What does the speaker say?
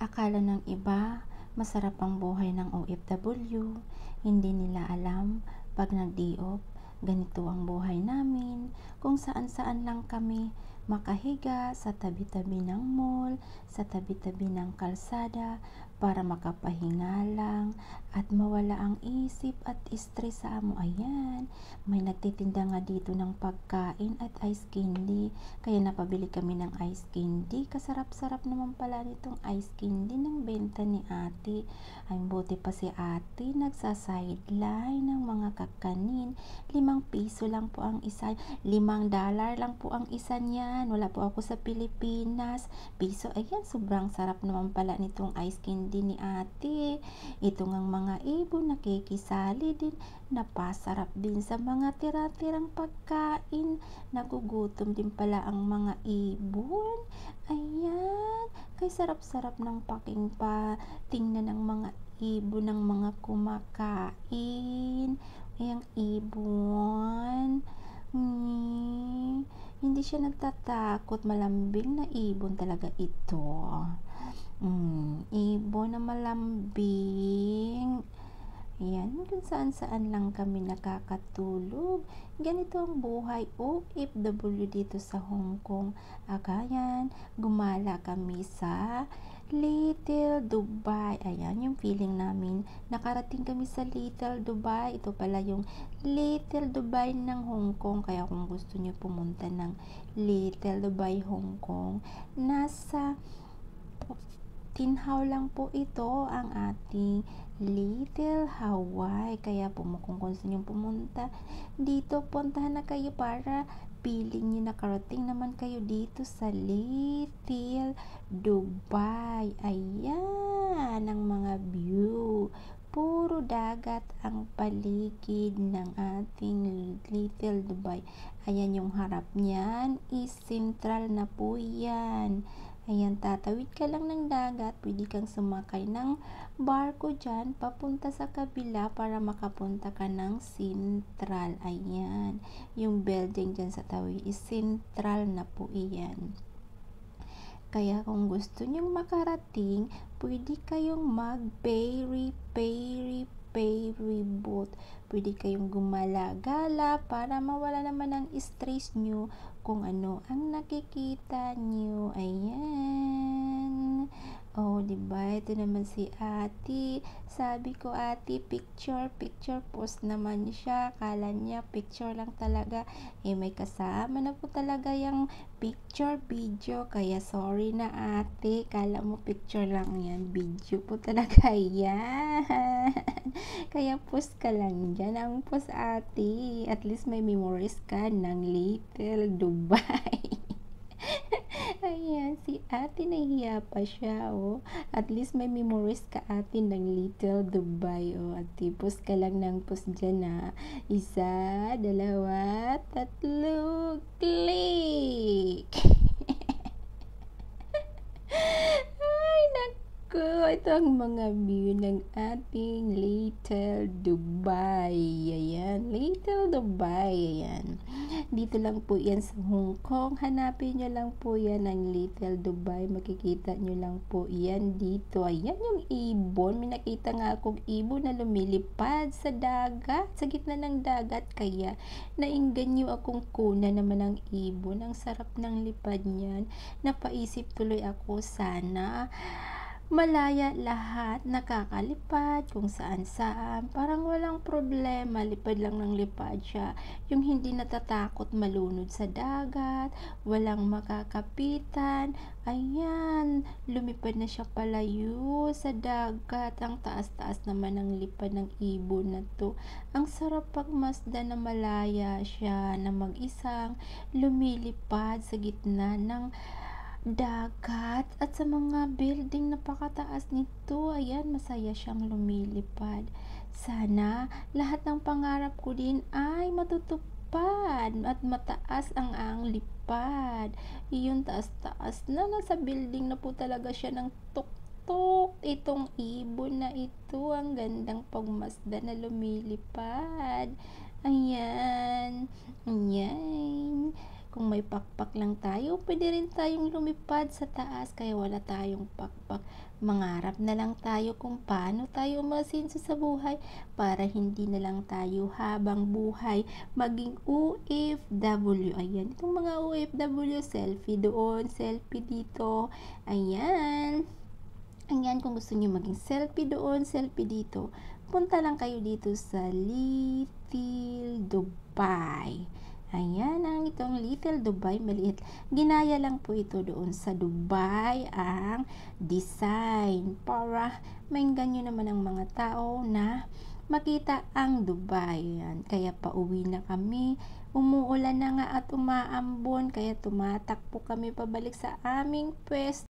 Akala ng iba, masarap ang buhay ng OFW. Hindi nila alam, pag nag-day-off, ganito ang buhay namin. Kung saan-saan lang kami makahiga sa tabi-tabi ng mall, sa tabi-tabi ng kalsada, para makapahinga lang at mawala ang isip at stress sa amo. Ayan, may nagtitinda nga dito ng pagkain at ice candy. Kaya napabili kami ng ice candy. Kasarap-sarap naman pala nitong ice candy ng benta ni ate. Ay buti pa si ate nagsa-sideline ng mga kakanin. 5 piso lang po ang isa. $5 lang po ang isa niyan. Wala po ako sa Pilipinas. Piso. Ayan, sobrang sarap naman pala nitong ice candy ni ate. Ito ngang mga ibon nakikisali din. Napasarap din sa mga tira-tirang pagkain. Nagugutom din pala ang mga ibon. Ayan, kay sarap-sarap ng paking pa tingnan ng mga ibon ng mga kumakain. Ayang ibon. Hindi siya nagtatakot, malambing na ibon talaga ito. Ibon na malambing. Ayan, kung saan-saan lang kami nakakatulog. Ganito ang buhay OFW dito sa Hong Kong. Agayan, gumala kami sa Little Dubai. Ayan, yung feeling namin. Nakarating kami sa Little Dubai. Ito pala yung Little Dubai ng Hong Kong. Kaya kung gusto nyo pumunta ng Little Dubai, Hong Kong, nasa Tinhaw lang po ito ang ating Little Hawaii. Kaya po kung gusto nyo pumunta dito, puntahan na kayo para piling nyo nakarating naman kayo dito sa Little Dubai. Ayan ang mga view. Puro dagat ang paligid ng ating Little Dubai. Ayan yung harap niyan is Central na po yan. Ayan, tatawid ka lang ng dagat, pwede kang sumakay ng barko dyan, papunta sa kabila para makapunta ka ng Central. Ayan, yung building dyan sa tawid is Central na po iyan. Kaya kung gusto nyong makarating, pwede kayong mag-ferry boat. Pwede kayong gumala-gala para mawala naman ang stress nyo kung ano ang nakikita nyo. Ayan. Oh, diba? Ito naman si ate. Sabi ko, ate, picture post naman siya. Kala niya picture lang talaga. May kasama na po talaga yung picture, video. Kaya sorry na ate. Kala mo picture lang yan. Video po talaga yan. Kaya post ka lang dyan. Ang post ate. At least may memories ka ng Little Dubai. Ayan, si ate nahihiya pa siya, oh. At least may memories ka ate ng Little Dubai, oh. At post ka lang ng post dyan, ha. 1, 2, 3, click! Ay, naku. Ito ang mga view ng ating Little Dubai. Ayan, Little Dubai. Ayan. Dito lang po yan sa Hong Kong. Hanapin nyo lang po yan ng Little Dubai. Makikita nyo lang po yan dito. Ayan yung ibon. May nakita nga akong ibon na lumilipad sa dagat. Sa gitna ng dagat. Kaya nainganyo akong kuna naman ng ibon. Ang sarap ng lipad niyan. Napaisip tuloy ako, sana malaya lahat, nakakalipad kung saan-saan, parang walang problema, lipad lang ng lipad siya, yung hindi natatakot malunod sa dagat, walang makakapitan. Ayan, lumipad na siya palayo sa dagat. Ang taas-taas naman ng lipad ng ibon na to. Ang sarap pagmasdan na malaya siya na mag-isang lumilipad sa gitna ng dagat at sa mga building napakataas nito. Ayan, masaya siyang lumilipad. Sana lahat ng pangarap ko din ay matutupad at mataas ang lipad. Iyon, taas-taas na, nasa building na po talaga siya ng tuktok. Itong ibon na ito, ang gandang pagmasda na lumilipad. Ayan, ayan. Kung may pakpak lang tayo, pwede rin tayong lumipad sa taas kaya wala tayong pakpak. Mangarap na lang tayo kung paano tayo umasenso sa buhay para hindi na lang tayo habang buhay maging OFW. Ayan, itong mga OFW, selfie doon, selfie dito. Ayan. Ayan, kung gusto niyo maging selfie doon, selfie dito, punta lang kayo dito sa Little Dubai. Ayan, ang itong Little Dubai, maliit. Ginaya lang po ito doon sa Dubai ang design para mainggan nyo naman ang mga tao na makita ang Dubai. Ayan, kaya pauwi na kami. Umuulan na nga at umaambon, kaya tumatakbo kami pabalik sa aming pwesto.